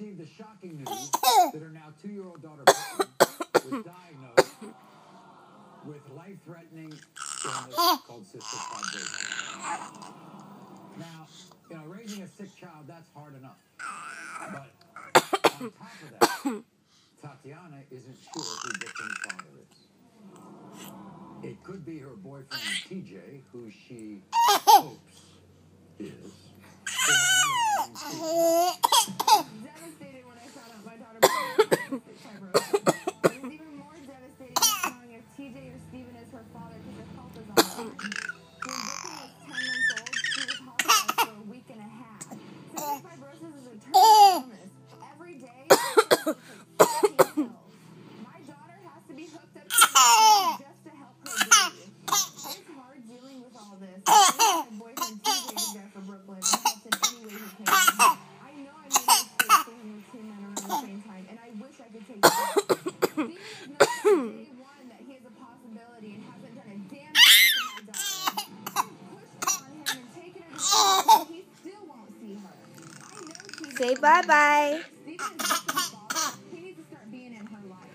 received the shocking news that her now 2-year-old daughter was diagnosed with life-threatening illness called cystic fibrosis. Now, raising a sick child, that's hard enough. But on top of that, Tatiana isn't sure who Victim's father is. It could be her boyfriend, TJ, who she hopes is. Devastated when I found out my daughter was cystic fibrosis. It was even more devastating knowing if TJ or Steven is her father because her health is on the line. When Victim was 10 months old, she was hospitalized for a week and a half. Cystic fibrosis is a terminal illness. Every day, my daughter has to be hooked up to a machine just to help her breathe. It's hard dealing with all this. My boyfriend TJ is there for Brooklyn and helps in any way he can. I know I made mistakes thinking with two men around the same time, and I wish I could take it back. Steven has known from day one that he has a possibility and hasn't done a damn thing for my daughter. I've pushed on him and taken her to school, but he still won't see her. I know TJ. Say bye-bye. Steven is Victim's father. He needs to start being in her life.